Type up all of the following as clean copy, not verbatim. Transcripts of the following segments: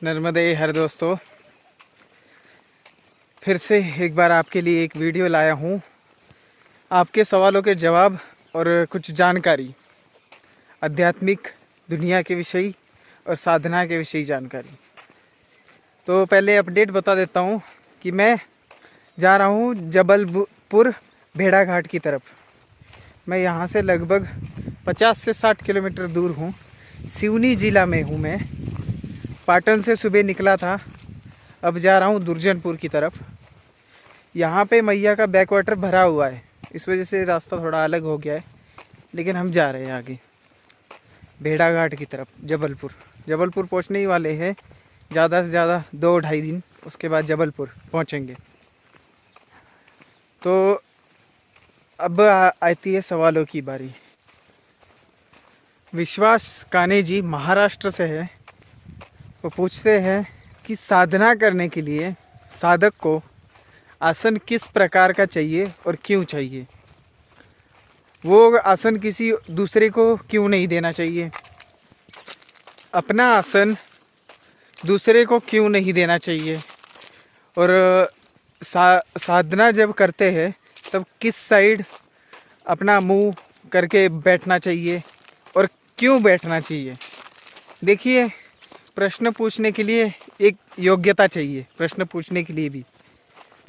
नर्मदे हर दोस्तों, फिर से एक बार आपके लिए एक वीडियो लाया हूँ। आपके सवालों के जवाब और कुछ जानकारी, आध्यात्मिक दुनिया के विषय और साधना के विषय जानकारी। तो पहले अपडेट बता देता हूँ कि मैं जा रहा हूँ जबलपुर भेड़ा घाट की तरफ। मैं यहाँ से लगभग 50 से 60 किलोमीटर दूर हूँ। सिवनी ज़िला में हूँ मैं। पाटन से सुबह निकला था, अब जा रहा हूँ दुर्जनपुर की तरफ। यहाँ पे मैया का बैक वाटर भरा हुआ है, इस वजह से रास्ता थोड़ा अलग हो गया है, लेकिन हम जा रहे हैं आगे भेड़ा घाट की तरफ। जबलपुर पहुँचने ही वाले हैं, ज़्यादा से ज़्यादा 2-2.5 दिन, उसके बाद जबलपुर पहुँचेंगे। तो अब आती है सवालों की बारी। विश्वास काने जी महाराष्ट्र से है। वो पूछते हैं कि साधना करने के लिए साधक को आसन किस प्रकार का चाहिए और क्यों चाहिए। वो आसन किसी दूसरे को क्यों नहीं देना चाहिए, अपना आसन दूसरे को क्यों नहीं देना चाहिए, और साधना जब करते हैं तब किस साइड अपना मुंह करके बैठना चाहिए और क्यों बैठना चाहिए। देखिए, प्रश्न पूछने के लिए एक योग्यता चाहिए, प्रश्न पूछने के लिए भी।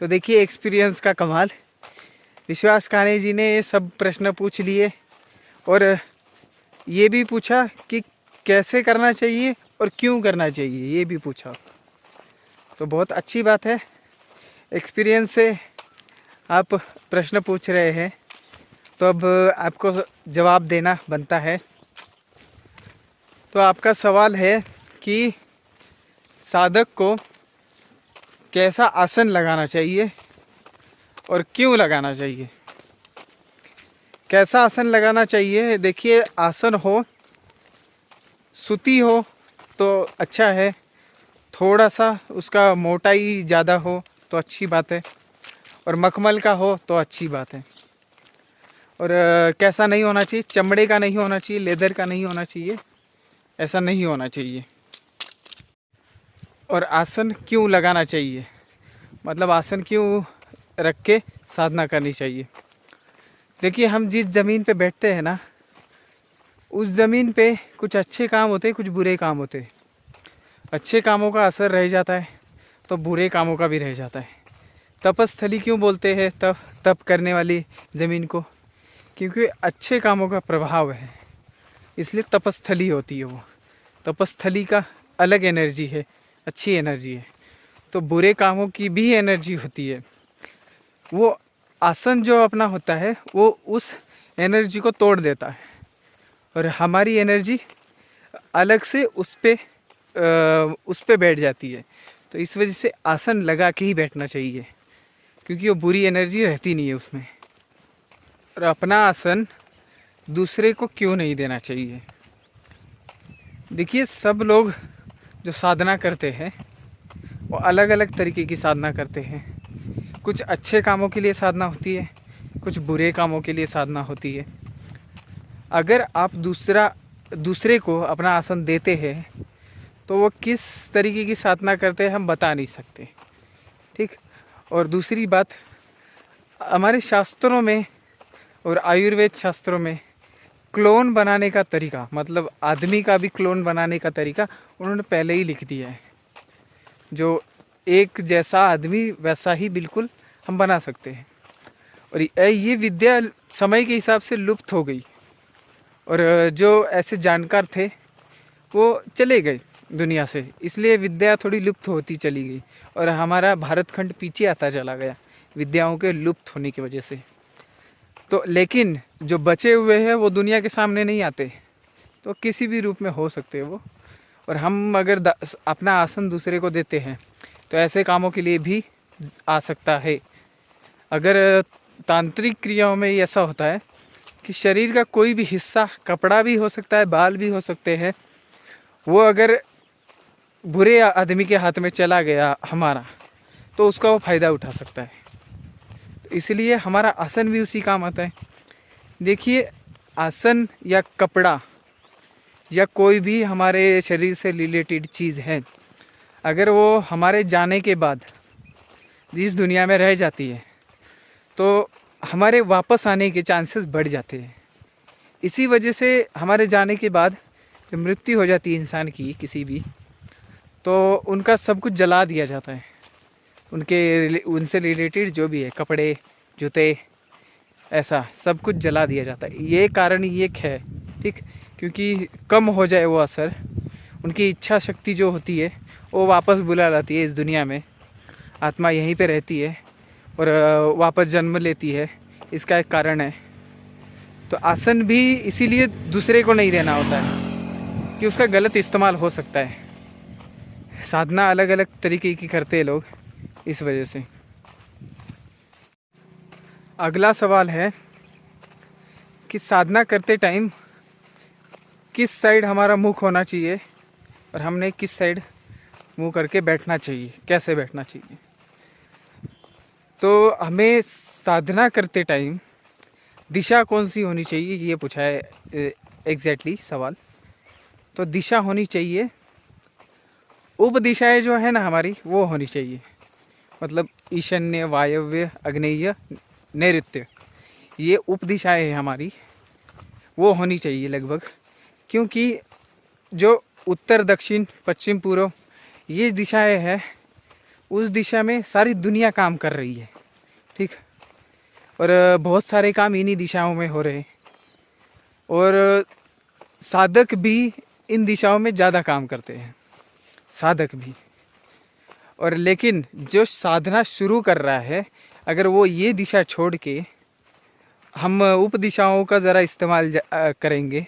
तो देखिए एक्सपीरियंस का कमाल। विश्वास काने जी ने ये सब प्रश्न पूछ लिए और ये भी पूछा कि कैसे करना चाहिए और क्यों करना चाहिए, ये भी पूछा। तो बहुत अच्छी बात है, एक्सपीरियंस से आप प्रश्न पूछ रहे हैं, तो अब आपको जवाब देना बनता है। तो आपका सवाल है कि साधक को कैसा आसन लगाना चाहिए और क्यों लगाना चाहिए। कैसा आसन लगाना चाहिए, देखिए आसन हो, सूती हो तो अच्छा है, थोड़ा सा उसका मोटाई ज़्यादा हो तो अच्छी बात है, और मखमल का हो तो अच्छी बात है। और कैसा नहीं होना चाहिए, चमड़े का नहीं होना चाहिए, लेदर का नहीं होना चाहिए, ऐसा नहीं होना चाहिए। और आसन क्यों लगाना चाहिए, मतलब आसन क्यों रख के साधना करनी चाहिए। देखिए, हम जिस ज़मीन पे बैठते हैं ना, उस ज़मीन पे कुछ अच्छे काम होते हैं, कुछ बुरे काम होते हैं। अच्छे कामों का असर रह जाता है तो बुरे कामों का भी रह जाता है। तपस्थली क्यों बोलते हैं तप करने वाली ज़मीन को, क्योंकि अच्छे कामों का प्रभाव है, इसलिए तपस्थली होती है। वो तपस्थली का अलग एनर्जी है, अच्छी एनर्जी है। तो बुरे कामों की भी एनर्जी होती है। वो आसन जो अपना होता है वो उस एनर्जी को तोड़ देता है, और हमारी एनर्जी अलग से उस पे बैठ जाती है। तो इस वजह से आसन लगा के ही बैठना चाहिए, क्योंकि वो बुरी एनर्जी रहती नहीं है उसमें। और अपना आसन दूसरे को क्यों नहीं देना चाहिए। देखिए, सब लोग जो साधना करते हैं वो अलग अलग तरीके की साधना करते हैं। कुछ अच्छे कामों के लिए साधना होती है, कुछ बुरे कामों के लिए साधना होती है। अगर आप दूसरे को अपना आसन देते हैं तो वो किस तरीके की साधना करते हैं हम बता नहीं सकते, ठीक। और दूसरी बात, हमारे शास्त्रों में और आयुर्वेद शास्त्रों में क्लोन बनाने का तरीका, मतलब आदमी का भी क्लोन बनाने का तरीका उन्होंने पहले ही लिख दिया है। जो एक जैसा आदमी वैसा ही बिल्कुल हम बना सकते हैं। और ये विद्या समय के हिसाब से लुप्त हो गई, और जो ऐसे जानकार थे वो चले गए दुनिया से, इसलिए विद्या थोड़ी लुप्त होती चली गई, और हमारा भारत खंड पीछे आता चला गया विद्याओं के लुप्त होने की वजह से। तो लेकिन जो बचे हुए हैं वो दुनिया के सामने नहीं आते, तो किसी भी रूप में हो सकते हैं वो। और हम अगर अपना आसन दूसरे को देते हैं तो ऐसे कामों के लिए भी आ सकता है। अगर तांत्रिक क्रियाओं में ऐसा होता है कि शरीर का कोई भी हिस्सा, कपड़ा भी हो सकता है, बाल भी हो सकते हैं, वो अगर बुरे आदमी के हाथ में चला गया हमारा, तो उसका वो फ़ायदा उठा सकता है। तो इसलिए हमारा आसन भी उसी काम आता है। देखिए, आसन या कपड़ा या कोई भी हमारे शरीर से रिलेटेड चीज़ है, अगर वो हमारे जाने के बाद जिस दुनिया में रह जाती है तो हमारे वापस आने के चांसेस बढ़ जाते हैं। इसी वजह से हमारे जाने के बाद जब मृत्यु हो जाती है इंसान की किसी भी, तो उनका सब कुछ जला दिया जाता है। उनसे रिलेटेड जो भी है, कपड़े, जूते, ऐसा सब कुछ जला दिया जाता है। ये कारण ये है, ठीक, क्योंकि कम हो जाए वो असर, उनकी इच्छा शक्ति जो होती है वो वापस बुला लाती है इस दुनिया में। आत्मा यहीं पे रहती है और वापस जन्म लेती है, इसका एक कारण है। तो आसन भी इसीलिए दूसरे को नहीं देना होता है कि उसका गलत इस्तेमाल हो सकता है। साधना अलग अलग तरीके की करते हैं लोग, इस वजह से। अगला सवाल है कि साधना करते टाइम किस साइड हमारा मुख होना चाहिए और हमने किस साइड मुंह करके बैठना चाहिए, कैसे बैठना चाहिए। तो हमें साधना करते टाइम दिशा कौन सी होनी चाहिए, ये पूछा है एग्जैक्टली सवाल। तो दिशा होनी चाहिए, उपदिशाएं जो है ना हमारी, वो होनी चाहिए। मतलब ईशान्य, वायव्य, आग्नेय, नैऋत्य, ये उपदिशाएं हैं हमारी, वो होनी चाहिए लगभग। क्योंकि जो उत्तर, दक्षिण, पश्चिम, पूर्व, ये दिशाएं हैं, उस दिशा में सारी दुनिया काम कर रही है, ठीक। और बहुत सारे काम इन्हीं दिशाओं में हो रहे हैं और साधक भी इन दिशाओं में ज़्यादा काम करते हैं, साधक भी। और लेकिन जो साधना शुरू कर रहा है, अगर वो ये दिशा छोड़ के हम उप दिशाओं का ज़रा इस्तेमाल करेंगे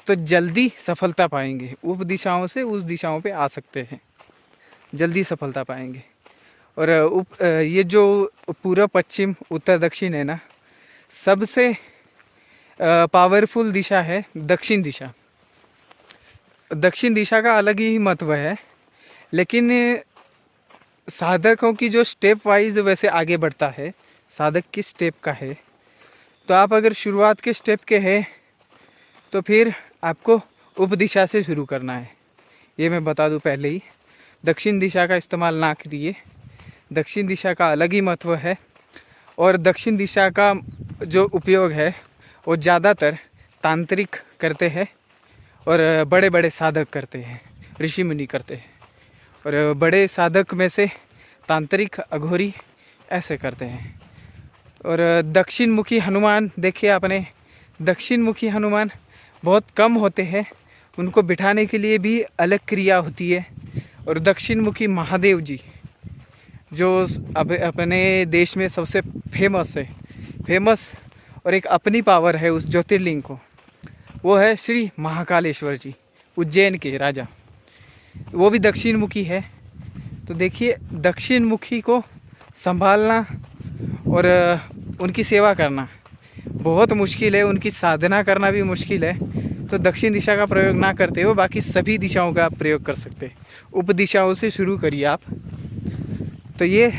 तो जल्दी सफलता पाएंगे। उप दिशाओं से उस दिशाओं पे आ सकते हैं, जल्दी सफलता पाएंगे। और ये जो पूर्व, पश्चिम, उत्तर, दक्षिण है ना, सबसे पावरफुल दिशा है दक्षिण दिशा। दक्षिण दिशा का अलग ही महत्व है, लेकिन साधकों की जो स्टेप वाइज वैसे आगे बढ़ता है, साधक किस स्टेप का है, तो आप अगर शुरुआत के स्टेप के हैं तो फिर आपको उप दिशा से शुरू करना है। ये मैं बता दूं पहले ही, दक्षिण दिशा का इस्तेमाल ना करिए। दक्षिण दिशा का अलग ही महत्व है और दक्षिण दिशा का जो उपयोग है वो ज़्यादातर तांत्रिक करते हैं और बड़े बड़े साधक करते हैं, ऋषि मुनि करते हैं। और बड़े साधक में से तांत्रिक, अघोरी ऐसे करते हैं। और दक्षिण मुखी हनुमान देखिए आपने, दक्षिण मुखी हनुमान बहुत कम होते हैं, उनको बिठाने के लिए भी अलग क्रिया होती है। और दक्षिण मुखी महादेव जी जो अब अपने देश में सबसे फेमस और एक अपनी पावर है उस ज्योतिर्लिंग को, वो है श्री महाकालेश्वर जी, उज्जैन के राजा, वो भी दक्षिण मुखी है। तो देखिए, दक्षिण मुखी को संभालना और उनकी सेवा करना बहुत मुश्किल है, उनकी साधना करना भी मुश्किल है। तो दक्षिण दिशा का प्रयोग ना करते हो, बाकी सभी दिशाओं का आप प्रयोग कर सकते हैं। उप दिशाओं से शुरू करिए आप। तो ये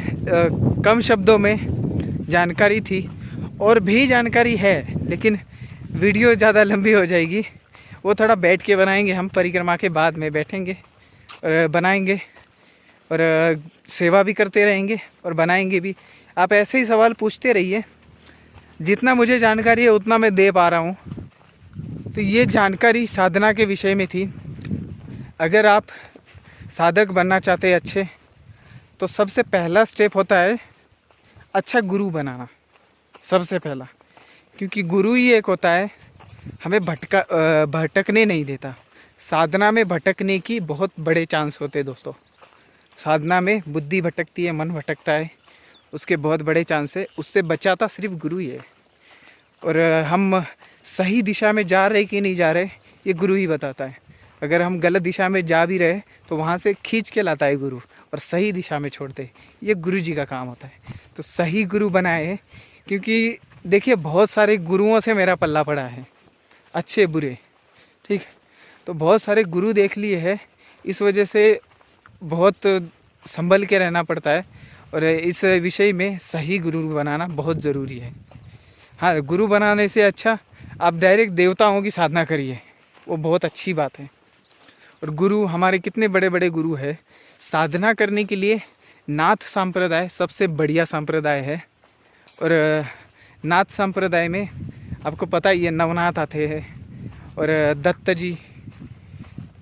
कम शब्दों में जानकारी थी, और भी जानकारी है लेकिन वीडियो ज़्यादा लंबी हो जाएगी, वो थोड़ा बैठ के बनाएंगे हम, परिक्रमा के बाद में बैठेंगे और बनाएंगे और सेवा भी करते रहेंगे और बनाएंगे भी। आप ऐसे ही सवाल पूछते रहिए, जितना मुझे जानकारी है उतना मैं दे पा रहा हूँ। तो ये जानकारी साधना के विषय में थी। अगर आप साधक बनना चाहते हैं अच्छे, तो सबसे पहला स्टेप होता है अच्छा गुरु बनाना, सबसे पहला। क्योंकि गुरु ही एक होता है हमें भटकने नहीं देता। साधना में भटकने की बहुत बड़े चांस होते हैं दोस्तों। साधना में बुद्धि भटकती है, मन भटकता है, उसके बहुत बड़े चांस है। उससे बचाता सिर्फ गुरु ही है। और हम सही दिशा में जा रहे कि नहीं जा रहे, ये गुरु ही बताता है। अगर हम गलत दिशा में जा भी रहे तो वहाँ से खींच के लाता है गुरु, और सही दिशा में छोड़ते, ये गुरु जी का काम होता है। तो सही गुरु बनाए, क्योंकि देखिए बहुत सारे गुरुओं से मेरा पल्ला पड़ा है, अच्छे बुरे, ठीक। तो बहुत सारे गुरु देख लिए हैं, इस वजह से बहुत संभल के रहना पड़ता है। और इस विषय में सही गुरु बनाना बहुत ज़रूरी है। हाँ, गुरु बनाने से अच्छा आप डायरेक्ट देवताओं की साधना करिए, वो बहुत अच्छी बात है। और गुरु हमारे कितने बड़े बड़े गुरु हैं, साधना करने के लिए नाथ संप्रदाय सबसे बढ़िया संप्रदाय है। और नाथ संप्रदाय में आपको पता ही है, नवनाथ आते हैं और दत्त जी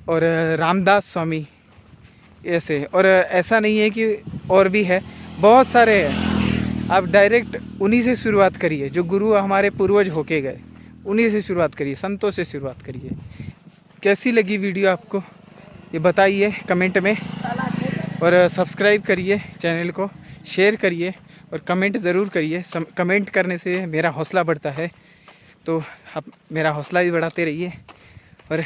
और रामदास स्वामी ऐसे। और ऐसा नहीं है कि और भी है, बहुत सारे हैं। आप डायरेक्ट उन्हीं से शुरुआत करिए, जो गुरु हमारे पूर्वज होके गए, उन्हीं से शुरुआत करिए, संतों से शुरुआत करिए। कैसी लगी वीडियो आपको ये बताइए कमेंट में, और सब्सक्राइब करिए चैनल को, शेयर करिए और कमेंट ज़रूर करिए। कमेंट करने से मेरा हौसला बढ़ता है, तो आप मेरा हौसला भी बढ़ाते रहिए। और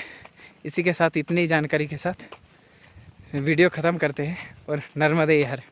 इसी के साथ, इतनी जानकारी के साथ वीडियो ख़त्म करते हैं। और नर्मदे हर।